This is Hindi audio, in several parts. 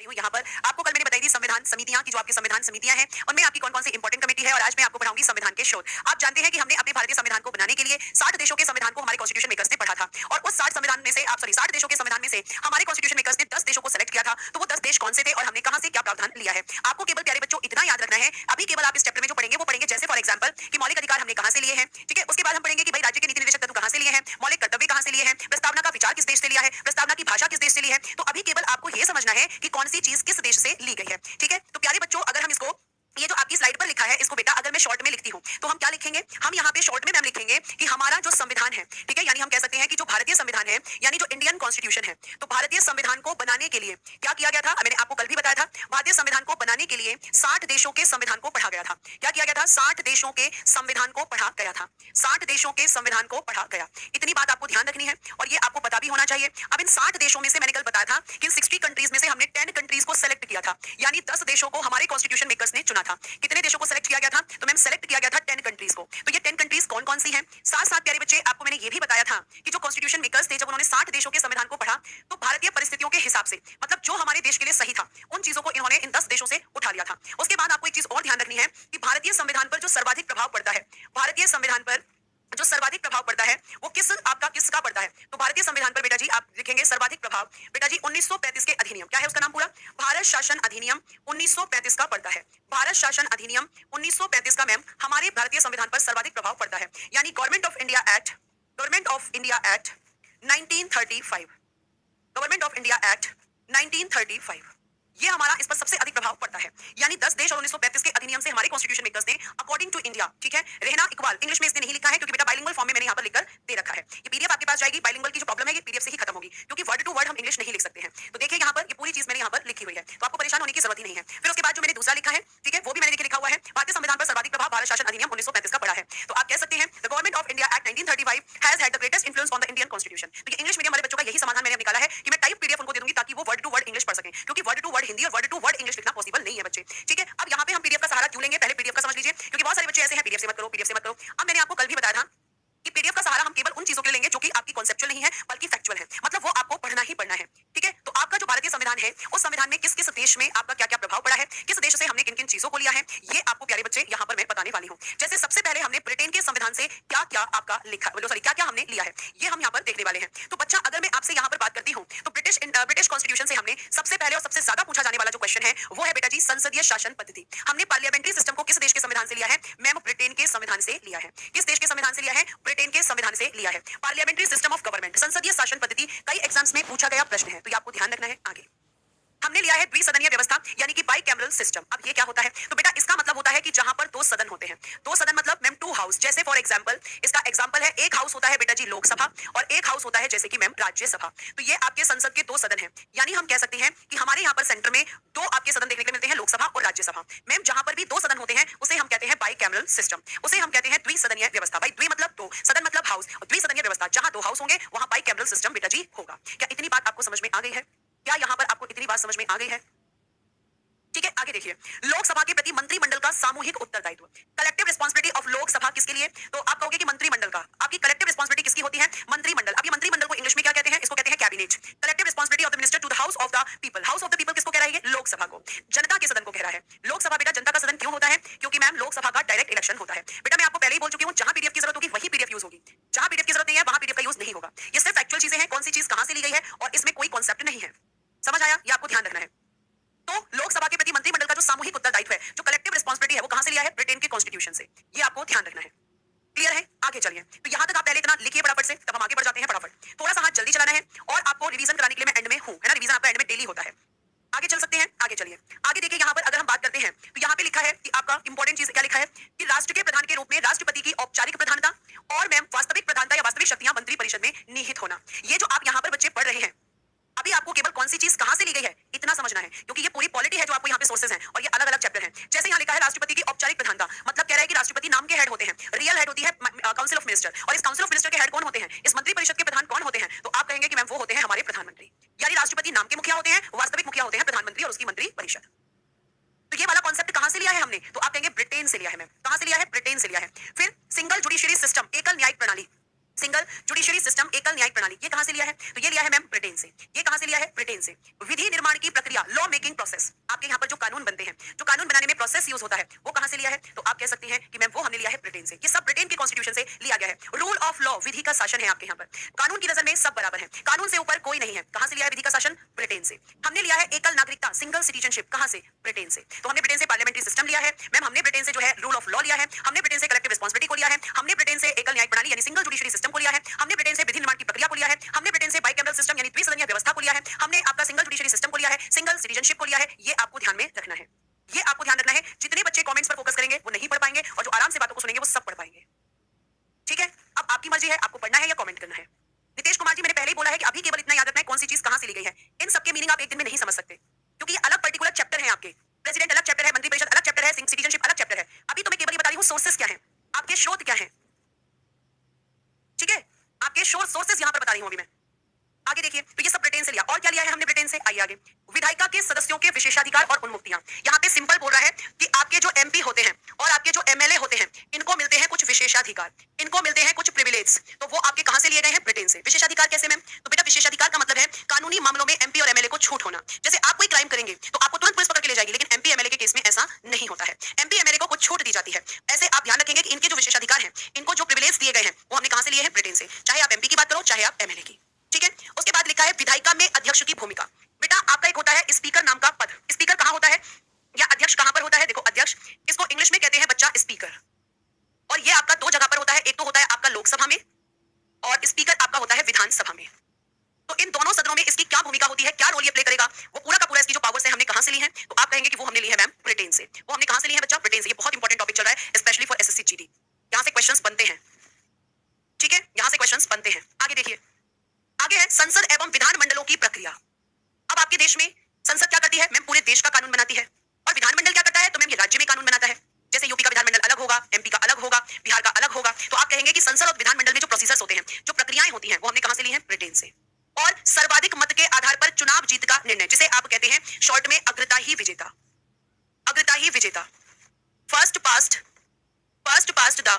रही हूँ यहाँ पर। आपको कल मैंने बताई थी संविधान समितियां की, जो आपकी संविधान समितियां हैं उनमें आपकी कौन कौन सी इंपॉर्टेंट कमेटी है, और आज मैं आपको पढ़ाऊंगी संविधान के शोध। आप जानते हैं कि हमने अपने भारतीय संविधान को बनाने के लिए 60 देशों के संविधान को हमारे कॉन्स्टिट्यूशन मेकर्स ने पढ़ा था, और उस 60 संविधान में से आप सॉरी 60 देशों के संविधान में से हमारे कॉन्स्टिट्यूशन मेकर्स ने 10 देशों को सेलेक्ट किया था। तो वो 10 देश कौन से थे और हमने कहां से क्या प्रावधान लिया है, आपको केवल प्यारे बच्चों इतना याद रखना है। अभी केवल आप इस चैप्टर में जो पढ़ेंगे वो पढ़ेंगे जैसे फॉर एग्जांपल कि मौलिक अधिकार हमने कहां से लिए हैं, ठीक है। उसके बाद हम पढ़ेंगे कि भाई राज्य के नीति निर्देशक तत्व कहां से लिए हैं, मौलिक कर्तव्य कहां से लिए हैं, प्रस्तावना का विचार किस देश से लिया है, प्रस्तावना की भाषा किस देश से ली है। तो अभी केवल आपको यह समझना है कि कौन सी चीज किस देश से ली गई है, ठीक है। तो प्यारे बच्चों, अगर हम इसको ये जो आपकी स्लाइड पर लिखा है इसको बेटा अगर मैं शॉर्ट में लिखती हूं तो हम क्या लिखेंगे, हम यहाँ पे शॉर्ट में मैम लिखेंगे कि हमारा जो संविधान है, ठीक है, यानी हम कह सकते हैं कि जो भारतीय संविधान है यानी जो इंडियन कॉन्स्टिट्यूशन है, तो भारतीय संविधान को बनाने के लिए क्या किया गया था, मैंने आपको कल भी बताया था। भारतीय संविधान को बनाने के लिए 60 देशों के संविधान को पढ़ा गया था। क्या किया गया था, 60 देशों के संविधान को पढ़ा गया था। 60 देशों के संविधान को पढ़ा गया, इतनी बात आपको ध्यान रखनी है और ये आपको पता भी होना चाहिए। अब इन 60 देशों में से मैंने कल बताया था कि 60 कंट्रीज में से हमने 10 कंट्रीज को सेलेक्ट किया था, यानी 10 देशों को हमारे कॉन्स्टिट्यूशन मेकर्स ने चुना था। कितने देशों को सेलेक्ट किया गया था, तो मैम सेलेक्ट किया गया था 10 कंट्रीज को। तो ये 10 कंट्रीज कौन कौन सी हैं, साथ साथ प्यारे बच्चे आपको मैंने ये भी बताया था कि जो कॉन्स्टिट्यूशन मेकर्स थे जब उन्होंने 60 देशों के संविधान को पढ़ा तो भारतीय परिस्थितियों के हिसाब से, मतलब जो हमारे देश के लिए सही था, उन चीजों को इन्होंने इन 10 देशों से उठा लिया था। उसके बाद आपको एक चीज और ध्यान रखनी है कि भारतीय संविधान पर जो सर्वाधिक प्रभाव पड़ता है, भारतीय संविधान पर जो सर्वाधिक प्रभाव पड़ता है वो किसका पड़ता है। तो भारतीय संविधान पर बेटा जी आप लिखेंगे सर्वाधिक प्रभाव बेटा जी 1935 के अधिनियम, क्या है उसका नाम पूरा, भारत शासन अधिनियम 1935 का पड़ता है। भारत शासन अधिनियम 1935 का मैम हमारे भारतीय संविधान पर सर्वाधिक प्रभाव पड़ता है, यानी government of India act 1935, government of India act 1935, ये हमारा इस पर सबसे अधिक प्रभाव पड़ता है। यानी 10 देश और 1935 के अधिनियम से हमारे कॉन्स्टिट्यूशन मेकर्स ने अकॉर्डिंग टू इंडिया, ठीक है, रहना इक्वल, इंग्लिश में इसने नहीं लिखा है क्योंकि बेटा बाइलिंगुअल फॉर्म में मैंने यहाँ पर लिखकर दे रखा है। ये पीडीएफ आपके पास जाएगी, बाइलिंगुअल की जो प्रॉब्लम है ये पीडीएफ से ही खत्म होगी क्योंकि वर्ड टू वर्ड हम इंग्लिश नहीं लिख सकते हैं। तो देखिए यहाँ पर ये पूरी चीज मैंने यहाँ पर लिखी हुई है, तो आपको परेशान होने की जरूरत ही नहीं है। फिर उसके बाद जो मैंने दूसरा लिखा है, ठीक है, वो भी मैंने लिखा हुआ है, भारतीय संविधान पर सर्वाधिक प्रभाव भारत शासन अधिनियम 1935 का पड़ा है। तो आप कह सकते हैं the government of India act 1935 has had the greatest influence on the Indian constitution. तो ये इंग्लिश मीडियम वाले बच्चों का यही समाधान मैंने निकाला है कि मैं टाइप पीडीएफ उनको दे दूंगी ताकि वो वर्ड टू वर्ड इंग्लिश पढ़ सकें, क्योंकि वर्ड टू वर्ड हिंदी और वर्ड टू वर्ड इंग्लिश लिखना पॉसिबल नहीं है बच्चे, ठीक है। अब यहाँ पे हम पीडीएफ का सहारा क्यों लेंगे, पहले पीडीएफ का समझ लीजिए, क्योंकि बहुत सारे बच्चे ऐसे हैं पीडीएफ से मत करो, पीडीएफ से मत करो। अब मैंने आपको कल भी बताया था कि पीडीएफ का सहारा हम केवल उन चीजों के लिए लेंगे जो कि आपकी कॉन्सेप्चुअल नहीं है बल्कि फैक्चुअल है, मतलब वो आपको पढ़ना ही पढ़ना है, ठीक है। तो आपका जो भारतीय संविधान है उस संविधान में किस किस देश में आपका क्या क्या प्रभाव पड़ा है, किस देश से हमने किन किन चीजों को लिया है, ये आपको प्यारे बच्चे यहाँ पर मैं बताने वाली हूँ। जैसे सबसे पहले हमने ब्रिटेन के संविधान से क्या क्या आपका लिखा, सॉरी क्या क्या हमने लिया है, ये हम यहाँ पर देखने वाले हैं। तो बच्चा अगर मैं आपसे यहाँ पर बात करती हूँ तो ब्रिटिश कॉन्स्टिट्यूशन से हमने सबसे पहले और सबसे ज्यादा पूछा जाने वाला जो क्वेश्चन है वो है बेटा जी संसदीय शासन पद्धति। हमने पार्लियामेंट्री सिस्टम को किस देश के संविधान से लिया है, मैम ब्रिटेन के संविधान से लिया है। किस देश के संविधान से लिया है, ब्रिटेन के संविधान से लिया है। पार्लियामेंट्री सिस्टम ऑफ गवर्नमेंट, संसदीय शासन पद्धति, कई एग्जाम्स में पूछा गया प्रश्न है, तो ये आपको ध्यान रखना है। आगे हमने लिया है द्विसदनीय व्यवस्था यानी कि बाइकैमरल सिस्टम। अब ये क्या होता है, तो बेटा इसका मतलब होता है कि जहां पर दो सदन होते हैं, दो सदन मतलब मैम टू हाउस। जैसे फॉर एग्जांपल इसका एग्जांपल है, एक हाउस होता है बेटा जी लोकसभा और एक हाउस होता है जैसे कि मैम राज्यसभा। तो ये आपके संसद के दो सदन हैं, यानी हम कह सकते हैं कि हमारे यहाँ पर सेंटर में दो आपके सदन देखने को मिलते हैं, लोकसभा और राज्यसभा। मैम जहां पर भी दो सदन होते हैं उसे हम कहते हैं बाइकैमरल सिस्टम, उसे हम कहते हैं द्विसदनीय व्यवस्था। भाई द्वि मतलब दो, सदन मतलब हाउस, और द्विसदनीय व्यवस्था जहां दो हाउस होंगे वहां बाइकैमरल सिस्टम बेटा जी होगा। क्या इतनी बात आपको समझ में आ गई है, क्या यहाँ पर आपको इतनी बात समझ में आ गई है, ठीक है। आगे देखिए, लोकसभा के प्रति मंत्रिमंडल का सामूहिक उत्तरदायित्व, कलेक्टिव रिस्पांसिबिलिटी ऑफ लोकसभा किसके लिए, तो आप कहोगे कि मंत्रिमंडल का, आपकी कलेक्टिव रिस्पांसिबिलिटी किसकी होती है, मंत्रिमंडल। अब ये मंत्रिमंडल को इंग्लिश में क्या कहते हैं, इसको कहते हैं cabinet. Collective responsibility of the minister to the house of the people, house of the people किसको कह रहा है, ये लोकसभा को, जनता के सदन को कह रहा है। लोकसभा बेटा जनता का सदन क्यों होता है, क्योंकि मैम लोकसभा का डायरेक्ट इलेक्शन होता है। बेटा मैं आपको पहले ही बोल चुकी हूँ, जहां पीडीएफ की जरूरत होगी वही पीडीएफ यूज होगी, जहां पीडीएफ की जरूरत नहीं है वहां पीडीएफ का यूज नहीं होगा। ये सिर्फ फैक्चुअल चीजें हैं, कौन सी चीज कहां से ली गई है और इसमें कोई कॉन्सेप्ट नहीं है, समझ आया, ये आपको ध्यान रखना है। तो लोकसभा के प्रति मंत्रिमंडल का जो सामूहिक उत्तरदायित्व है, जो कलेक्टिव रिस्पांसिबिलिटी है, वो कहां से लिया है, ब्रिटेन के कॉन्स्टिट्यूशन से, ये आपको ध्यान रखना है। क्लियर है, आगे चलिए। तो यहां तक आप पहले इतना लिखिए फटाफट से, तब हम आगे बढ़ जाते हैं फटाफट। थोड़ा सा हाथ जल्दी चलाना है और आपको रिवीजन कराने के लिए मैं एंड में हूं, है ना, रिवीजन आपका एंड में डेली होता है। आगे चल सकते हैं, आगे चलिए। आगे देखिए यहाँ पर अगर हम बात करते हैं तो यहाँ पे लिखा है कि आपका इंपॉर्टेंट चीज क्या लिखा है कि राष्ट्र के प्रधान के रूप में राष्ट्रपति की औपचारिक प्रधानता और मैम वास्तविक प्रधानता या वास्तविक शक्तियां मंत्री परिषद में निहित होना। ये जो आप यहाँ पर बच्चे पढ़ रहे हैं, अभी आपको केवल कौन सी चीज कहां से ली गई है इतना समझना है, क्योंकि ये पूरी पॉलिटी है जो आपको यहाँ पे सोर्सेज हैं और ये अलग अलग चैप्टर हैं। जैसे यहाँ लिखा है राष्ट्रपति की औपचारिक प्रधानता, मतलब कह रहा है कि राष्ट्रपति नाम के हेड होते हैं, रियल हेड होती है काउंसिल ऑफ मिनिस्टर, और इस काउंसिल ऑफ मिनिस्टर के हेड कौन होते हैं, इस मंत्री परिषद के प्रधान कौन होते हैं, तो आप कहेंगे कि मैम वो होते हैं हमारे प्रधानमंत्री। यानी राष्ट्रपति नाम के मुखिया होते हैं, वास्तविक मुखिया होते हैं प्रधानमंत्री और उसकी मंत्री परिषद। तो ये वाला कॉन्सेप्ट कहां से लिया है हमने, तो आप कहेंगे ब्रिटेन से लिया है। मैम कहां से लिया है, ब्रिटेन से लिया है। फिर सिंगल जुडिशियरी सिस्टम, एकल न्यायिक प्रणाली, सिंगल जुडिशियरी सिस्टम, एकल न्यायिक प्रणाली, ये कहां से लिया है? तो ये लिया है मैम ब्रिटेन से। ये कहां से लिया है? ब्रिटेन से। विधि निर्माण की प्रक्रिया, लॉ मेकिंग प्रोसेस, आपके यहाँ पर जो कानून बनते हैं, जो कानून बनाने में प्रोसेस यूज होता है, वो कहां से लिया है? तो आप कह सकते हैं कि मैम वो हमने लिया है ब्रिटेन से। ये सब ब्रिटेन के कॉन्स्टिट्यूशन से लिया गया है। रूल ऑफ लॉ, विधि का शासन है आपके यहाँ पर। कानून की नजर में सब बराबर है, कानून से ऊपर कोई नहीं है। कहां से लिया है विधि का शासन? ब्रिटेन से। हमने लिया है एकल नागरिकता, सिंगल सिटीजनशिप, कहां से? ब्रिटेन से। तो हमने ब्रिटेन से पार्लियामेंट्री सिस्टम लिया है मैम, हमने ब्रिटेन से जो है रूल ऑफ लॉ लिया है, हमने ब्रिटेन से कलेक्टिव रिस्पांसिबिलिटी को लिया है, हमने ब्रिटेन से एकल न्यायिक प्रणाली यानी सिंगल जुडिशियरी सिस्टम को लिया है, हमने ब्रिटेन से विधि निर्माण की प्रक्रिया को लिया है, हमने ब्रिटेन से बाइकैमरल सिस्टम यानी द्विसदनीय व्यवस्था को लिया है, हमने आपका सिंगल जुडिशियरी सिस्टम को लिया है, सिंगल सिटीजनशिप को लिया है। ये आपको ध्यान में रखना है, ये आपको ध्यान रखना है। जितने बच्चे कमेंट्स पर फोकस करेंगे वो नहीं पढ़ पाएंगे, और जो आराम से बातों को सुनेंगे वो सब पढ़ पाएंगे। ठीक है, अब आपकी मर्जी है, आपको पढ़ना है या कमेंट करना है। नितेश कुमार जी, मैंने पहले ही बोला है कि अभी केवल इतना याद रखना है कौन सी चीज कहां से ली गई है। इन सबके मीनिंग आप एक दिन में नहीं समझ सकते, क्योंकि ये अलग पर्टिकुलर चैप्टर है आपके। प्रेसिडेंट अलग चैप्टर है, मंत्रिपरिषद अलग चैप्टर है, सिटीजनशिप अलग चैप्टर है। अभी तो मैं केवल ये बता रही हूँ सोर्सेस क्या है, आपके स्रोत क्या है। ठीक है, आपके सोर्सेस यहां पर बता रही हूं अभी मैं। आगे देखिए, तो ये सब ब्रिटेन से लिया। और क्या लिया है हमने ब्रिटेन से? आइए आगे। विधायिका के सदस्यों के विशेषाधिकार और उन्मुक्तियां। यहाँ पे सिंपल बोल रहा है कि आपके जो एमपी होते हैं और आपके जो एमएलए होते हैं, इनको मिलते हैं कुछ विशेषाधिकार, इनको मिलते हैं कुछ प्रिविलेज। तो वो आपके कहां से लिए गए हैं? ब्रिटेन से। विशेषाधिकार कैसे मैम? तो बेटा विशेषाधिकार का मतलब है कानूनी मामलों में एमपी और एमएलए को छूट होना। जैसे आप कोई क्राइम करेंगे तो आपको तुरंत पुलिस पकड़ के ले जाएगी, लेकिन एमपी एमएलए के केस में ऐसा नहीं होता है। एमपी एमएलए को कुछ छूट दी जाती है। ऐसे आप ध्यान रखेंगे कि इनके जो विशेषाधिकार हैं, इनको जो प्रिविलेज दिए गए हैं, वो हमने कहां से लिए हैं? ब्रिटेन से। चाहे आप एमपी की बात करो, चाहे आप एमएलए की। ठीक है, उसके बाद लिखा है विधायिका में अध्यक्ष की भूमिका। बेटा आपका एक होता है स्पीकर नाम का पद। स्पीकर कहां होता है या अध्यक्ष कहां पर होता है? देखो अध्यक्ष, इसको इंग्लिश में कहते हैं बच्चा स्पीकर, और ये आपका दो जगह पर होता है। एक तो होता है आपका लोकसभा में, और स्पीकर आपका होता है विधानसभा में। तो इन दोनों सदनों में इसकी क्या भूमिका होती है, क्या रोल ये प्ले करेगा, वो पूरा का पूरा इसकी जो पावर्स है हमने कहां से ली है? तो आप कहेंगे कि वो हमने ली है मैम ब्रिटेन से। वो हमने कहां से ली है बच्चा? ब्रिटेन से। ये बहुत इंपॉर्टेंट टॉपिक चल रहा है, स्पेशली फॉर एसएससी जीडी। यहां से क्वेश्चंस बनते हैं। ठीक है, यहां से क्वेश्चंस बनते हैं। आगे देखिए, आगे है संसद एवं विधानमंडलों की प्रक्रिया। अब आपके देश में संसद क्या करती है मैम? पूरे देश का कानून बनाती है। और विधानमंडल क्या करता है? तो मैम ये राज्य में कानून बनाता है। जैसे यूपी का विधानमंडल अलग होगा, एमपी का अलग होगा, बिहार का अलग होगा। तो आप कहेंगे कि संसद और विधानमंडल में जो प्रोसीजर्स होते हैं, जो प्रक्रियाएं होती हैं, वो हमने कहां से ली हैं? ब्रिटेन से। और सर्वाधिक मत के आधार पर चुनाव जीत का निर्णय, जिसे आप कहते हैं शॉर्ट में अग्रता ही विजेता। अग्रता ही विजेता, first past the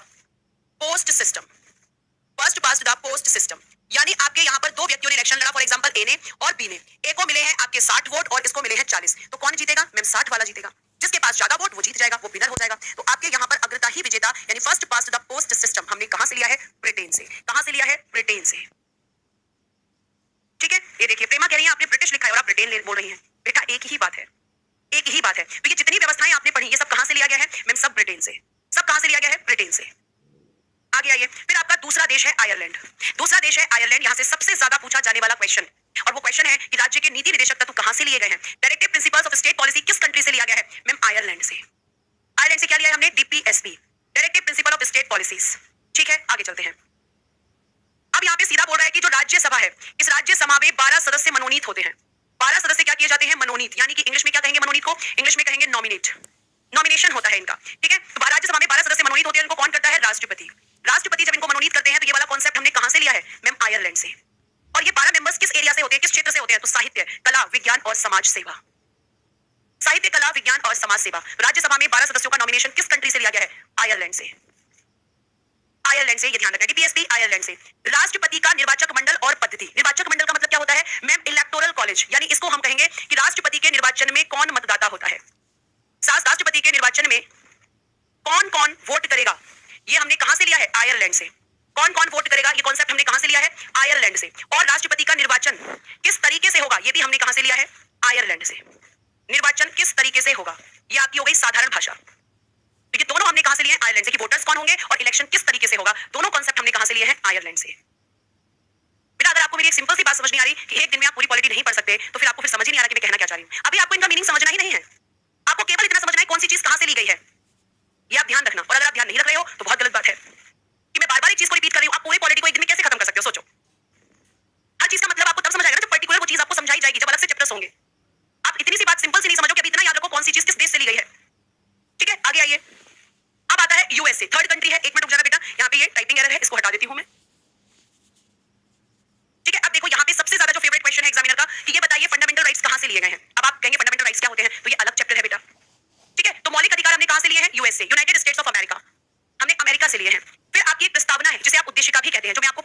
post system, first past the post system. यानी आपके यहाँ पर दो व्यक्तियों ने इलेक्शन लड़ा, फॉर एग्जांपल ए ने और बी ने। ए को मिले हैं आपके 60 वोट और इसको मिले हैं 40, तो कौन जीतेगा मैम? 60 वाला जीतेगा। जिसके पास ज्यादा वोट वो जीत जाएगा, वो विनर हो जाएगा। तो आपके यहाँ पर अग्रता ही विजेता यानी first past the post system हमने कहां से लिया है? ब्रिटेन से। कहां से लिया है? ब्रिटेन से। ठीक है, ये देखिए प्रेमा कह रही है आपने ब्रिटिश लिखा है और आप ब्रिटेन बोल रही हैं। बेटा एक ही बात है, एक ही बात है। तो ये जितनी व्यवस्थाएं आपने पढ़ी, ये सब कहां से लिया गया है मैम? सब ब्रिटेन से। सब कहां से लिया गया है? ब्रिटेन से। आगे आइए, फिर आपका दूसरा देश है आयरलैंड। दूसरा देश है आयरलैंड। यहां से सबसे ज्यादा पूछा जाने वाला क्वेश्चन, और वो क्वेश्चन है कि राज्य के नीति निर्देशक तत्व कहां से लिए गए हैं? Directive principles of state policy किस कंट्री से लिया गया है मैम? आयरलैंड से। आयरलैंड से क्या लिया है हमने? DPSP, directive principle of state policies. ठीक है, आगे चलते हैं। अब यहाँ पे सीधा बोल रहा है कि जो राज्यसभा है, इस राज्यसभा में 12 सदस्य मनोनीत होते हैं। 12 सदस्य क्या किए जाते हैं? मनोनीत। यानी कि इंग्लिश में क्या कहेंगे मनोनीत को? इंग्लिश में कहेंगे नॉमिनेट। नॉमिनेशन होता है इनका। ठीक है, तो राज्यसभा में 12 सदस्य मनोनीत होते हैं। इनको कौन करता है? राष्ट्रपति। राष्ट्रपति जब इनको मनोनीत करते हैं, तो ये वाला कॉन्सेप्ट हमने कहां से लिया है मैम? आयरलैंड से। और ये 12 मेंबर्स किस एरिया से होते हैं, किस क्षेत्र से होते हैं? तो साहित्य, कला, विज्ञान और समाज सेवा। साहित्य, कला, विज्ञान और समाज सेवा। राज्यसभा में 12 सदस्यों का नॉमिनेशन किस कंट्री से लिया गया है? आयरलैंड से। आयरलैंड से, ये ध्यान रखना। डीपीएसपी आयरलैंड से। राष्ट्रपति का निर्वाचक मंडल और पद्धति। निर्वाचक मंडल का मतलब क्या होता है मैम? Electoral college. यानी इसको हम कहेंगे कि राष्ट्रपति के निर्वाचन में कौन मतदाता होता है। राष्ट्रपति के निर्वाचन में कौन कौन वोट करेगा, ये हमने कहां से लिया है? आयरलैंड से। कौन कौन वोट करेगा, ये कॉन्सेप्ट हमने कहां से लिया है? आयरलैंड से। और राष्ट्रपति का निर्वाचन किस तरीके से होगा, ये भी हमने कहां से लिया है? आयरलैंड से। निर्वाचन किस तरीके से होगा, ये आपकी हो गई साधारण भाषा। तो ये दोनों हमने कहां से लिए? आयरलैंड से। कि वोटर्स कौन होंगे और इलेक्शन किस तरीके से होगा, दोनों कॉन्सेप्ट हमने कहां से लिए हैं? आयरलैंड से। बेटा अगर आपको मेरी एक सिंपल सी बात समझ नहीं आ रही कि एक दिन में आप पूरी पॉलिटी नहीं पढ़ सकते, तो फिर आपको फिर समझ ही नहीं आ रहा कि मैं कहना क्या चाह रही हूं। अभी आपको इनका मीनिंग समझना ही नहीं है, आपको केवल इतना समझना है कौन सी चीज कहां से ली गई है। ये आप ध्यान रखना। और अगर आप ध्यान नहीं रख रहे हो तो बहुत गलत बात है कि मैं बार बार एक चीज को रिपीट कर रही हूं। आप पूरी पॉलिटी को एक दिन में कैसे खत्म कर सकते हो? सोचो। हर चीज का मतलब आपको तब समझ आएगा ना जब पर्टिकुलर वो चीज आपको समझाई जाएगी, जब अलग से चैप्टर्स होंगे। आप इतनी सी बात सिंपल सी नहीं समझो कि अभी इतना याद रखो कौन सी चीज किस देश से ली गई है। ठीक है, आगे आइए। अब आता है यूएसए, थर्ड कंट्री है। एक मिनट रुक जाना बेटा, यहाँ पे ये टाइपिंग एरर है, इसको हटा देती हूँ मैं। ठीक है, अब देखो यहाँ पे सबसे ज्यादा जो फेवरेट क्वेश्चन है एग्जामिनर का कि ये बताइए फंडामेंटल राइट्स कहां से लिए गए हैं। अब आप कहेंगे फंडामेंटल राइट्स क्या होते हैं, तो ये अलग चैप्टर है बेटा। ठीक है, तो मौलिक अधिकार हमने कहां से लिए हैं? USA, United states of America. हमने अमेरिका से लिए हैं। फिर आपकी एक प्रस्तावना है जिसे आप उद्देशिका भी कहते हैं, जो मैं आपको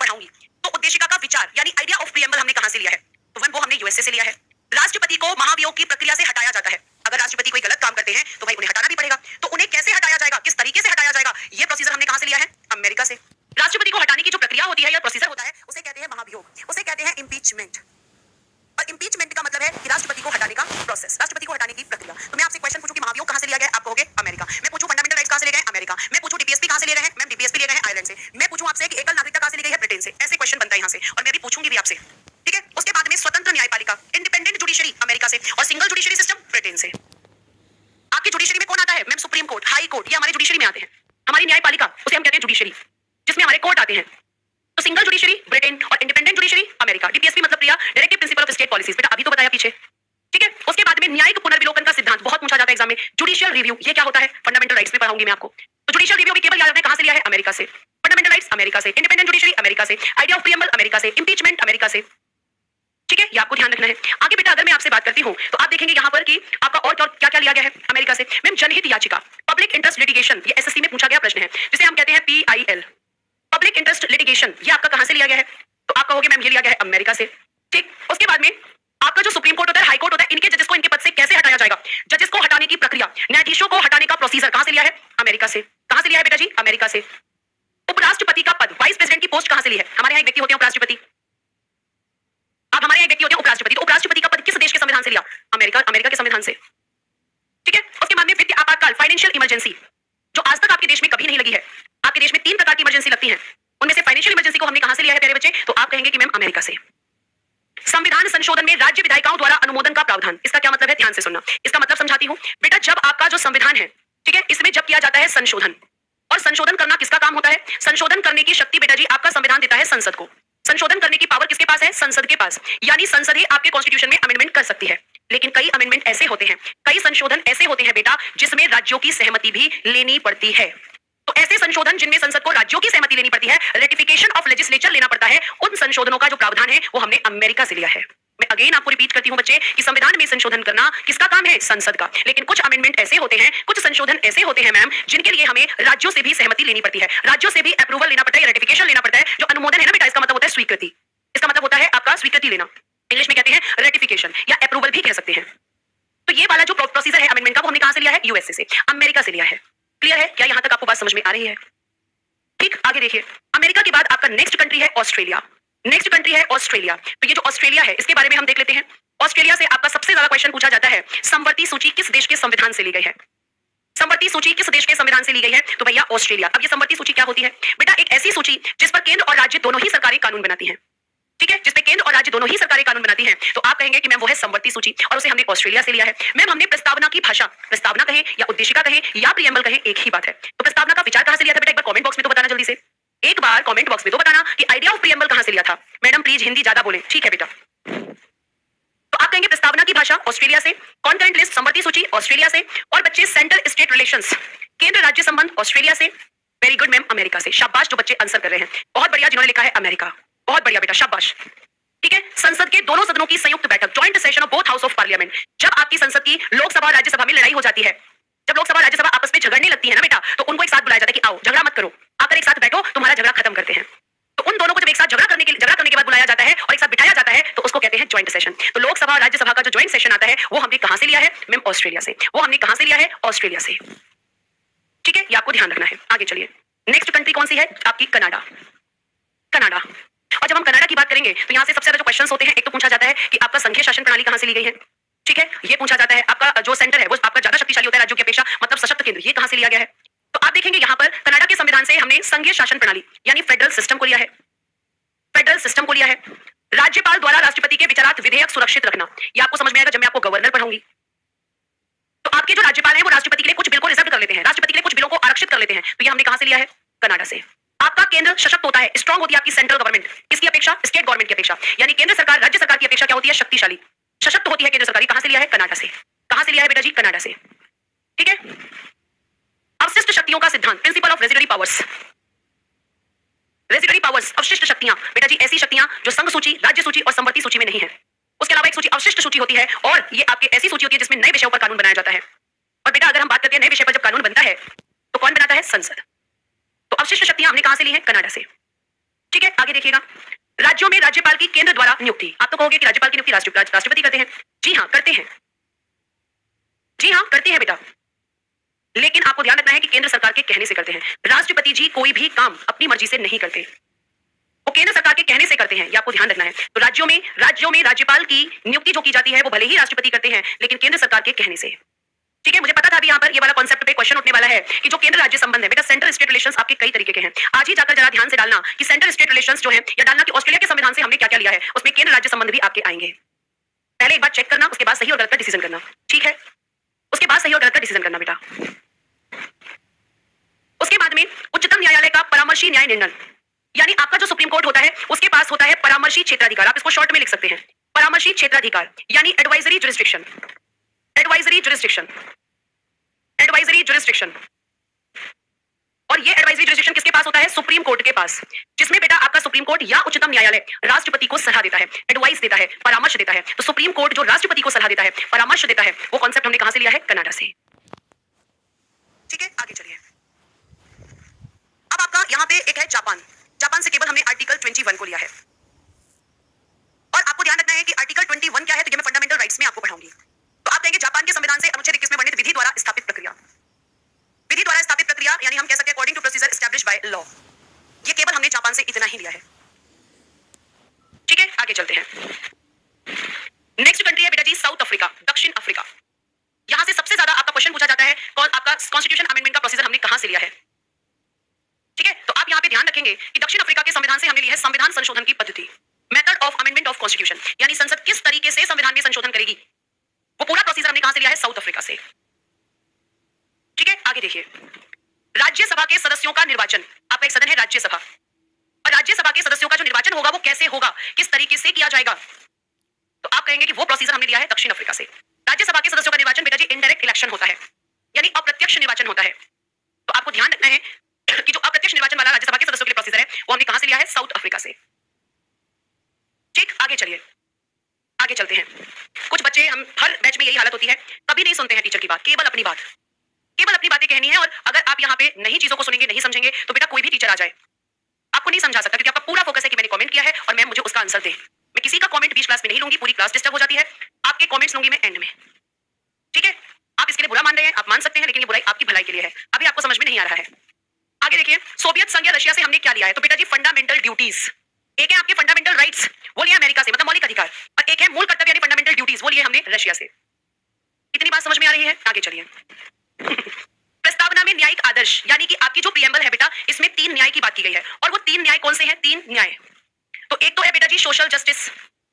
सकते हैं तो भाई उन्हें हटाना भी पड़ेगा। तो उन्हें कैसे हटाया जाएगा, किस तरीके से हटाया जाएगा, ये प्रोसीजर हमने कहां से लिया है? अमेरिका से। राष्ट्रपति को हटाने की जो प्रक्रिया होती है या प्रोसीजर होता है उसे कहते हैं महाभियोग, उसे कहते हैं इम्पीचमेंट। और इम्पीचमेंट का मतलब है कि राष्ट्रपति को हटाने का प्रोसेस, राष्ट्रपति को हटाने की प्रक्रिया। तो मैं आपसे क्वेश्चन पूछूं कि महाभियोग कहां से लिया गया, आप कहोगे अमेरिका। मैं पूछूं फंडामेंटल राइट्स कहां से लिए गए, अमेरिका। मैं पूछूं डीपीएसपी कहां से लिए गए हैं, मैम डीपीएसपी लिए गए हैं आयरलैंड से। मैं पूछूं आपसे कि एकल नागरिकता कहां से ली गई है, ब्रिटेन से। ऐसे क्वेश्चन बनता है यहां से, और मैं भी पूछूंगी भी आपसे, ठीक है। उसके बाद में स्वतंत्र न्यायपालिका, इंडिपेंडेंट जुडिशरी, अमेरिका से। और सिंगल जुडिशरी सिस्टम, ब्रिटेन से। आपकी जुडिशरी में कौन आता है, ma'am supreme court, high court, ये हमारी जुडिशरी में आते हैं। हमारी न्यायपालिका उसे हम कहते हैं जुडिशरी, जिसमें हमारे कोर्ट आते हैं। तो सिंगल जुडिशरी ब्रिटेन और इंडिपेंडेंट जुडिशरी अमेरिका। डीपीएसपी मतलब Priya, directive principle of state policies, बेटा अभी तो बताया पीछे, ठीक है। उसके बाद में न्यायिक पुनर्विलोकन का सिद्धांत, बहुत पूछा जाता है एग्जाम में। जुडिशियल रिव्यू, ये क्या होता है, फंडामेंटल राइट्स में पढ़ाऊंगी मैं आपको। तो जुडिशियल रिव्यू भी केवल याद रखना कहां से लिया है, अमेरिका से। फंडामेंटल राइट्स अमेरिका से, इंडिपेंडेंट जुडिशरी अमेरिका से, आइडिया ऑफ प्रीएम्बल अमेरिका से, इम्पीचमेंट अमेरिका से, ठीक है। ये आपको ध्यान रखना है। आगे बेटा अगर मैं आपसे बात करती हूं तो आप देखेंगे यहां पर कि आपका और क्या क्या लिया गया है अमेरिका से। मैम जनहित याचिका, पब्लिक इंटरेस्ट लिटिगेशन, ये एसएससी में पूछा गया प्रश्न है, जिसे हम कहते हैं पीआईएल, पब्लिक इंटरेस्ट लिटिगेशन। ये आपका कहां से लिया गया है, तो आप कहोगे मैम ये लिया गया है अमेरिका से, ठीक। उसके बाद में आपका जो सुप्रीम कोर्ट होता है, हाई कोर्ट होता है, इनके जजेस को इनके पद से कैसे हटाया जाएगा, जजेस को हटाने की प्रक्रिया, न्यायाधीशों को हटाने का प्रोसीजर कहां से लिया है, अमेरिका से। कहां से लिया है बेटा जी, अमेरिका से। उपराष्ट्रपति का पद, वाइस प्रेसिडेंट की पोस्ट कहां से ली है, हमारे यहाँ एक व्यक्ति होते हैं उपराष्ट्रपति, आप हमारे यहाँ एक व्यक्ति होते हैं उपराष्ट्रपति। तो उपराष्ट्रपति का पद किस देश के संविधान से लिया, अमेरिका, अमेरिका के संविधान से, ठीक है। उसके बाद में वित्तीय आपातकाल, फाइनेंशियल इमरजेंसी, जो आज तक आपके देश में कभी नहीं लगी है। आपके देश में 3 प्रकार की इमरजेंसी लगती है, उनमें से फाइनेंशियल इमरजेंसी को हमने कहां से लिया है प्यारे बच्चे, तो आप कहेंगे कि मैम अमेरिका से। संविधान संशोधन में राज्य विधायिकाओं द्वारा अनुमोदन का प्रावधान, इसका क्या मतलब है, ध्यान से सुनना। इसका मतलब समझाती हूं बेटा, जब आपका जो संविधान है, ठीक है, इसमें जब किया जाता है संशोधन, और संशोधन करना किसका काम होता है, संशोधन करने की शक्ति बेटा जी आपका संविधान देता है संसद को। संशोधन करने की पावर किसके पास है, संसद के पास। यानी संसद ही आपके कॉन्स्टिट्यूशन में अमेंडमेंट कर सकती है। लेकिन कई अमेंडमेंट ऐसे होते हैं, कई संशोधन ऐसे होते हैं बेटा, जिसमें राज्यों की सहमति भी लेनी पड़ती है। तो ऐसे संशोधन जिनमें संसद को राज्यों की सहमति लेनी पड़ती है, रेटिफिकेशन ऑफ लेजिस्लेचर लेना पड़ता है, उन संशोधनों का जो प्रावधान है वो हमने अमेरिका से लिया है। मैं अगेन आपको रिपीट करती हूं बच्चे कि संविधान में संशोधन करना किसका काम है, संसद का। लेकिन कुछ अमेंडमेंट ऐसे होते हैं, कुछ संशोधन ऐसे होते हैं मैम, जिनके लिए हमें राज्यों से भी सहमति लेनी पड़ती है, राज्यों से भी अप्रूवल लेना पड़ता है, रेटिफिकेशन लेना पड़ता है। जो अनुमोदन है ना बेटा, इसका मतलब होता है स्वीकृति, इसका मतलब होता है आपका स्वीकृति लेना, इंग्लिश में कहते हैं रेटिफिकेशन या अप्रूवल भी कह सकते हैं। तो ये वाला जो प्रोसीजर है अमेंडमेंट का, वो हमने कहां से लिया है, यूएसए से, अमेरिका से लिया है। क्लियर है, क्या यहां तक आपको बात समझ में आ रही है, ठीक। आगे देखिए, अमेरिका के बाद आपका नेक्स्ट कंट्री है ऑस्ट्रेलिया, नेक्स्ट कंट्री है ऑस्ट्रेलिया। तो ये जो ऑस्ट्रेलिया है, इसके बारे में हम देख लेते हैं। ऑस्ट्रेलिया से आपका सबसे ज्यादा क्वेश्चन पूछा जाता है, समवर्ती सूची किस देश के संविधान से ली गई है, समवर्ती सूची किस देश के संविधान से ली गई है, तो भैया ऑस्ट्रेलिया। अब ये समवर्ती सूची क्या होती है बेटा, एक ऐसी सूची जिस पर केंद्र और राज्य दोनों ही सरकारें कानून बनाती हैं, ठीक है, जिसपे केंद्र और राज्य दोनों ही सरकारें कानून बनाती हैं। तो आप कहेंगे कि मैम वो है समवर्ती सूची, और उसे हमने ऑस्ट्रेलिया से लिया है। मैम हमने प्रस्तावना की भाषा, प्रस्तावना कहे या उद्देशिका कहे या प्रीएम्बल कहे, एक ही बात है। तो प्रस्तावना का विचार कहां से लिया था बेटा, एक बार कमेंट बॉक्स में तो बताना जल्दी से, एक बार कमेंट बॉक्स में तो बताना कि आइडिया ऑफ प्रीएम्बल कहां से लिया था। मैडम प्लीज हिंदी ज्यादा बोले, ठीक है बेटा। तो आप कहेंगे प्रस्तावना की भाषा ऑस्ट्रेलिया से, कॉन्करेंट लिस्ट समवर्ती सूची ऑस्ट्रेलिया से, और बच्चे सेंट्रल स्टेट रिलेशंस, केंद्र राज्य संबंध ऑस्ट्रेलिया से। वेरी गुड मैम, अमेरिका से। शाबाश जो बच्चे आंसर कर रहे हैं, बहुत बढ़िया जिन्होंने लिखा है अमेरिका, बहुत बढ़िया बेटा, शाबाश, ठीक है। संसद के दोनों सदनों की संयुक्त बैठक, joint session of both house of parliament. जब आपकी संसद की लोकसभा और राज्यसभा में लड़ाई हो जाती है, जब लोकसभा राज्यसभा आपस में झगड़ने लगती है ना बेटा, तो उनको एक साथ बुलाया जाता है कि आओ झगड़ा मत करो, आकर एक साथ बैठो, तुम्हारा झगड़ा खत्म करते हैं। तो उन दोनों को जब एक साथ झगड़ा करने के बाद बुलाया जाता है और एक साथ बिठाया जाता है, तो उसको कहते हैं ज्वाइंट सेशन। तो लोकसभा और राज्यसभा का जो ज्वाइंट सेशन आता है, वो हमने कहां से लिया है मैम, ऑस्ट्रेलिया से। वो हमने कहां से लिया है, ऑस्ट्रेलिया से, ठीक है, ये आपको ध्यान रखना है। आगे चलिए, नेक्स्ट कंट्री कौन सी है आपकी, कनाडा, कनाडा। और जब हम कनाडा की बात करेंगे तो यहाँ से सबसे ज्यादा जो क्वेश्चंस होते हैं, एक तो पूछा जाता है कि आपका संघीय शासन प्रणाली कहां से ली गई है, ठीक है। ये पूछा जाता है आपका जो सेंटर है वो आपका ज्यादा शक्तिशाली होता है राज्यों की अपेक्षा, मतलब सशक्त केंद्र, ये कहां से लिया गया है। तो आप देखेंगे यहाँ पर कनाडा के संविधान से हमने संघीय शासन प्रणाली यानी फेडरल सिस्टम को लिया है, फेडरल सिस्टम को लिया है। राज्यपाल द्वारा राष्ट्रपति के विचारात विधेयक सुरक्षित रखना, ये आपको समझ में आएगा जब मैं आपको गवर्नर पढ़ाऊंगी। तो आपके जो राज्यपाल है वो राष्ट्रपति के लिए कुछ बिल को रिजर्व कर लेते हैं, राष्ट्रपति के लिए कुछ बिलों को आरक्षित कर लेते हैं। तो ये हमने कहां से लिया है, कनाडा से। आपका केंद्र सशक्त होता है, स्ट्रांग होती है आपकी सेंट्रल गवर्नमेंट, किसकी अपेक्षा, स्टेट गवर्नमेंट की अपेक्षा। यानी केंद्र सरकार राज्य सरकार की अपेक्षा क्या होती है, शक्तिशाली, सशक्त होती है केंद्र सरकार। कहां से लिया है, कनाडा से। कहां से लिया है बेटा जी, कनाडा से, ठीक है। अवशिष्ट शक्तियों का सिद्धांत, principle of residuary powers, residuary powers, अवशिष्ट शक्तियां बेटा जी ऐसी शक्तियां जो संघ सूची, राज्य सूची और समवर्ती सूची में नहीं है। उसके अलावा एक सूची अवशिष्ट सूची होती है, और ये आपके ऐसी सूची होती है जिसमें नए विषयों पर कानून बनाया जाता है। और बेटा अगर हम बात करते हैं नए विषय पर जब कानून बनता है तो कौन बनाता है, संसद। तो अवशिष्ट शक्तियां हमने कहां से ली है, कनाडा से, ठीक है। आगे देखिएगा, राज्यों में राज्यपाल की केंद्र द्वारा नियुक्ति। आप तो कहोगे कि राज्यपाल की नियुक्ति राष्ट्रपति करते हैं। जी हाँ करते हैं, जी हाँ करते हैं बेटा। लेकिन आपको ध्यान रखना है कि केंद्र सरकार के कहने से करते हैं। राष्ट्रपति जी कोई भी काम अपनी मर्जी से नहीं करते, वो केंद्र सरकार के कहने से करते हैं, ये आपको ध्यान रखना है। तो राज्यों में राज्यपाल की नियुक्ति जो की जाती है वो भले ही राष्ट्रपति करते हैं, लेकिन केंद्र सरकार के कहने से। ठीक है, मुझे पता था अभी यहाँ पर ये वाला कॉन्सेप्ट पे क्वेश्चन उठने वाला है कि जो केंद्र राज्य संबंध है, बेटा सेंट्रल स्टेट रिलेशंस आपके कई तरीके के हैं। आज ही जाकर जरा ध्यान से डालना कि सेंट्रल स्टेट रिलेशंस जो है, या डालना कि ऑस्ट्रेलिया के संविधान से हमने क्या क्या लिया है, उसमें केंद्र राज्य संबंध भी आपके आएंगे। पहले एक बार चेक करना, उसके बाद सही और गलत का डिसीजन करना। ठीक है, उसके बाद सही और गलत का डिसीजन करना बेटा। उसके बाद में उच्चतम न्यायालय का परामर्शी न्याय निर्णय, यानी आपका जो सुप्रीम कोर्ट होता है उसके पास होता है परामर्शी क्षेत्राधिकार। आप इसको शॉर्ट में लिख सकते हैं, परामर्शी क्षेत्राधिकार यानी advisory jurisdiction. Advisory jurisdiction, advisory jurisdiction. और ये एडवाइजरी जुरिस्डिक्शन किसके पास होता है? सुप्रीम कोर्ट के पास, जिसमें बेटा आपका सुप्रीम कोर्ट या उच्चतम न्यायालय राष्ट्रपति को सलाह देता है, एडवाइस देता है, परामर्श देता है। तो सुप्रीम कोर्ट जो राष्ट्रपति को सलाह देता है, परामर्श देता है, वो कॉन्सेप्ट हमने कहां से लिया है? कनाडा से। ठीक है, आगे चलिए। अब आपका यहां पे एक है जापान। जापान से केवल हमने आर्टिकल 21 को लिया है, और आपको ध्यान रखना है कि आर्टिकल 21 क्या है, तो ये मैं फंडामेंटल राइट्स में आपको पढ़ाऊंगी। तो आप कहेंगे जापान के संविधान से अनुच्छेद 21 में वर्णित विधि द्वारा स्थापित प्रक्रिया। विधि द्वारा स्थापित प्रक्रिया यानी हम कह सकते हैं according to procedure established by law. ये केवल हमने जापान से इतना ही लिया है। ठीक है, आगे चलते हैं। नेक्स्ट कंट्री है बेटा जी साउथ अफ्रीका, दक्षिण अफ्रीका। यहां से सबसे ज्यादा आपका क्वेश्चन पूछा जाता है आपका कॉन्स्टिट्यूशन अमेंडमेंट का प्रोसीजर हमने कहां से लिया है। ठीक है, तो आप यहां पे ध्यान रखेंगे कि दक्षिण अफ्रीका के संविधान से हमने लिया है संविधान संशोधन की पद्धति, method of amendment of constitution, यानी संसद किस तरीके से संविधान में संशोधन करेगी, वो पूरा प्रोसीजर हमने कहां से लिया है? साउथ अफ्रीका से। ठीक है, आगे देखिए। राज्यसभा के सदस्यों का निर्वाचन, आपका एक सदन है राज्यसभा, और राज्यसभा के सदस्यों का जो निर्वाचन होगा वो कैसे होगा, किस तरीके से किया जाएगा, तो आप कहेंगे कि वो प्रोसीजर हमने लिया है दक्षिण अफ्रीका से। राज्यसभा के सदस्यों का निर्वाचन बेटा जी इनडायरेक्ट इलेक्शन होता है, यानी अप्रत्यक्ष निर्वाचन होता है। तो आपको ध्यान रखना है कि जो अप्रत्यक्ष निर्वाचन वाला राज्यसभा के सदस्यों के लिए प्रोसीजर है वो हमने कहां से लिया है? साउथ अफ्रीका से। ठीक, आगे चलिए, आगे चलते हैं। कुछ बच्चे, हम हर बैच में यही हालत होती है, कभी नहीं सुनते हैं टीचर की बात, केवल अपनी बात, केवल अपनी बातें कहनी है। और अगर आप यहाँ पे नहीं चीजों को सुनेंगे, नहीं समझेंगे, तो बेटा कोई भी टीचर आ जाए आपको नहीं समझा सकता, क्योंकि आपका पूरा फोकस है कि मैंने कमेंट किया है और मैम मुझे उसका आंसर दे। मैं किसी का कमेंट बीच क्लास में नहीं लूंगी, पूरी क्लास डिस्टर्ब हो जाती है। आपके कमेंट्स लूंगी मैं एंड में। ठीक है, आप इसके लिए बुरा मान रहे हैं, आप मान सकते हैं, लेकिन ये बुराई आपकी भलाई के लिए है। अभी आपको समझ में नहीं आ रहा है। आगे देखिए, सोवियत संघ या रशिया से हमने क्या लिया है? तो बेटा जी फंडामेंटल ड्यूटीज। एक है आपके फंडामेंटल राइट्स, वो लिया अमेरिका से, मतलब मौलिक अधिकार, और एक है मूल कर्तव्य यानी फंडामेंटल ड्यूटीज, वो लिए हमने रशिया से। इतनी बात समझ में आ रही है? आगे चलिए। प्रस्तावना में न्यायिक आदर्श, यानी कि आपकी जो प्रीएम्बल है बेटा, इसमें 3 न्याय की बात की गई है, और वो 3 न्याय कौन से हैं? 3 न्याय। तो एक तो है बेटा जी सोशल जस्टिस,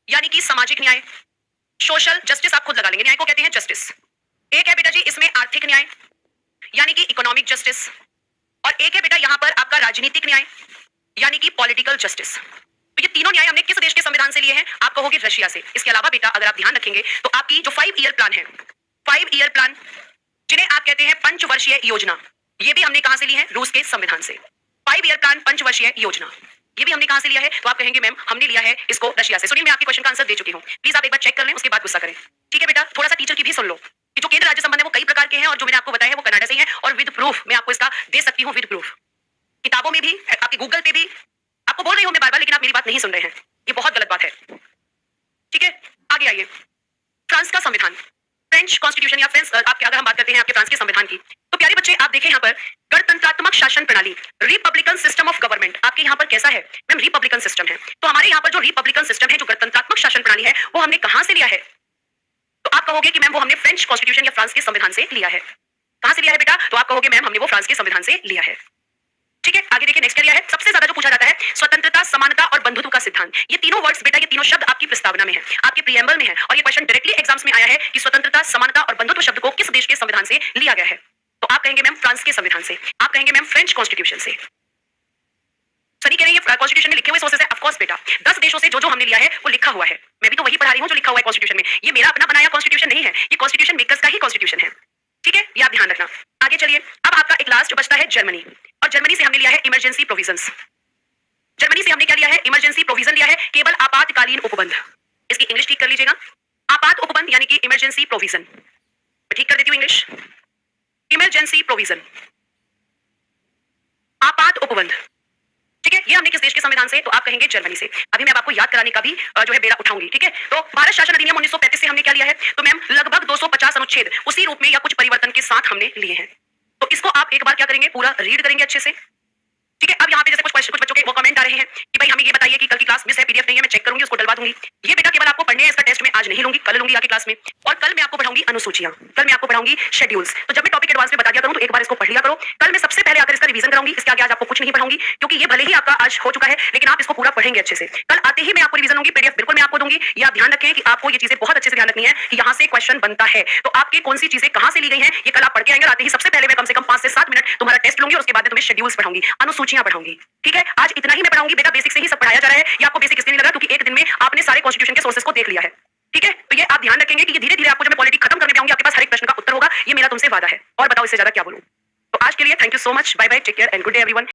यानी कि सामाजिक न्याय। सोशल जस्टिस आप खुद लगा लेंगे, न्याय को कहते हैं जस्टिस। एक है बेटा जी इसमें आर्थिक न्याय, यानी कि इकोनॉमिक जस्टिस, और एक है बेटा यहाँ पर आपका राजनीतिक न्याय, यानी कि पॉलिटिकल जस्टिस। तो ये तीनों न्याय हमने किस देश के संविधान से लिए हैं? आप कहोगे रशिया से। इसके अलावा बेटा अगर आप ध्यान रखेंगे तो आपकी जो 5 ईयर प्लान है, 5 ईयर प्लान, जिन्हें आप कहते हैं पंचवर्षीय योजना, ये भी हमने कहां से ली है? रूस के संविधान से। 5 ईयर प्लान, पंचवर्षीय योजना, ये भी हमने कहां से लिया है? तो आप कहेंगे मैम हमने लिया है इसको रशिया से। सुनिए, मैं आपके क्वेश्चन का आंसर दे चुकी हूं, प्लीज आप एक बार चेक कर लें, उसके बाद गुस्सा करें। ठीक है बेटा, थोड़ा सा टीचर की भी सुन लो कि जो केंद्र राज्य संबंध है वो कई प्रकार के हैं, और जो मैंने आपको बताया है वो कनाडा से ही है, और विद प्रूफ मैं आपको इसका दे सकती हूं, विद प्रूफ। किताबों में भी, आपके गूगल पे भी। आपको बोल रही हूं मैं बार बार, लेकिन आप मेरी बात नहीं सुन रहे हैं, ये बहुत गलत बात है। ठीक है, आगे आइए। फ्रांस का संविधान, फ्रेंच कॉन्स्टिट्यूशन, या फ्रेंच आपके, अगर हम बात करते हैं आपके फ्रांस के संविधान की, तो प्यारे बच्चे आप देखें यहाँ पर गणतंत्रात्मक शासन प्रणाली, रिपब्लिकन सिस्टम ऑफ गवर्नमेंट, आपके यहाँ पर कैसा है? मैम रिपब्लिकन सिस्टम है। तो हमारे यहाँ पर जो रिपब्लिकन सिस्टम है, जो गणतंत्रात्मक शासन प्रणाली है, वो हमने कहां से लिया है? तो आप कहोगे कि मैम वो हमने फ्रेंच कॉन्स्टिट्यूशन या फ्रांस के संविधान से लिया है। कहां से लिया है बेटा? तो आप कहोगे मैम हमने वो फ्रांस के संविधान से लिया है। ठीक है, आगे देखिए, नेक्स्ट क्या लिया है? सबसे ज्यादा जो पूछा जाता है, स्वतंत्रता, समानता और बंधुत्व का सिद्धांत। ये तीनों वर्ड्स बेटा, ये तीनों शब्द आपकी प्रस्तावना में है, आपके प्रीएम्बल में है, और ये क्वेश्चन डायरेक्टली एग्जाम्स में आया है कि स्वतंत्रता, समानता और बंधुत्व शब्द को किस देश के संविधान से लिया गया है? तो आप कहेंगे मैम फ्रांस के संविधान से, आप कहेंगे मैम फ्रेंच कॉन्स्टिट्यूशन से। सनी कह रही है कॉन्स्टिट्यूशन में लिखे हुए सोर्सेस है। ऑफ कोर्स बेटा, 10 देशों से जो जो हमने लिया है वो लिखा हुआ है, मैं भी तो वही पढ़ा रही हूँ जो लिखा हुआ है कॉन्स्टिट्यूशन में। ये मेरा अपना बनाया कॉन्स्टिट्यूशन नहीं है, ये कॉन्स्टिट्यूशन मेकर्स का ही कॉन्स्टिट्यूशन है। ठीक है, ये आप ध्यान रखना। आगे चलिए, अब आपका एक लास्ट बचता है जर्मनी, और जर्मनी से हमने लिया है इमरजेंसी प्रोविजंस। जर्मनी से हमने क्या लिया है? इमरजेंसी प्रोविजन लिया है, केवल आपातकालीन उपबंध। इसकी इंग्लिश ठीक कर लीजिएगा, आपात उपबंध यानी कि इमरजेंसी प्रोविजन। मैं ठीक कर देती हूँ इंग्लिश, इमरजेंसी प्रोविजन, आपात उपबंध। ठीक है, ये हमने किस देश के संविधान से? तो आप कहेंगे जर्मनी से। अभी मैं आपको याद कराने का भी जो है बेड़ा उठाऊंगी। ठीक है, तो भारत शासन अधिनियम 1935 से हमने क्या लिया है? तो मैम लगभग 250 अनुच्छेद उसी रूप में या कुछ परिवर्तन के साथ हमने लिए हैं। इसको आप एक बार क्या करेंगे, पूरा रीड करेंगे अच्छे से। ठीक है, अब यहाँ पे जैसे कुछ बच्चों के वो कमेंट आ रहे हैं कि भाई हमें ये बताइए कि कल की क्लास मिस है, पीडीएफ नहीं है, मैं चेक करूंगी, उसको डलवा दूंगी। ये बेटा केवल आपको पढ़ने है, इसका टेस्ट में आज नहीं लूंगी, कल लूंगी आके क्लास में। और कल मैं आपको पढ़ाऊंगी अनुसूचियां, कल मैं आपको पढ़ाऊंगी शेड्यूल्स। तो जब मैं टॉपिक एडवांस में बता दिया करूं तो एक बार इसको पढ़ लिया करो। कल मैं सबसे पहले आकर इसका रिवीजन कराऊंगी, इसके आगे आज आपको कुछ नहीं पढ़ाऊंगी, क्योंकि ये भले ही आपका आज हो चुका है, लेकिन आप इसको पूरा पढ़ेंगे अच्छे से। कल आते ही मैं आपको रिवीजन दूंगी, पीडीएफ बिल्कुल मैं आपको दूंगी। ये आप ध्यान रखें कि आपको ये चीजें बहुत अच्छे से ध्यान रखनी है कि यहाँ से क्वेश्चन बनता है, तो आपके कौन सी चीजें कहां से ली गई हैं, ये कल आप पढ़ के आएंगे। आते ही सबसे पहले मैं कम से कम 5 से 7 मिनट तुम्हारा टेस्ट लूंगी और उसके बाद मैं तुम्हें शेड्यूल्स पढ़ाऊंगी, अनुसूचियां पढ़ाऊंगी। ठीक है, आज इतना ही मैं पढ़ाऊंगी बेटा, बेसिक से ही सब पढ़ाया जा रहा है। ये आपको बेसिक इसलिए नहीं लग रहा क्योंकि एक दिन में आपने सारे कॉन्स्टिट्यूशन के सोर्सेस को देख लिया है। ठीक है, तो ये आप ध्यान रखेंगे कि ये धीरे धीरे आपको जब मैं पॉलिटी खत्म करने जाऊंगी, आपके पास हर एक प्रश्न का उत्तर होगा। ये मेरा तुमसे वादा है, और बताओ इससे ज्यादा क्या बोलूं। तो आज के लिए thank you so much, bye bye, take care and good day everyone.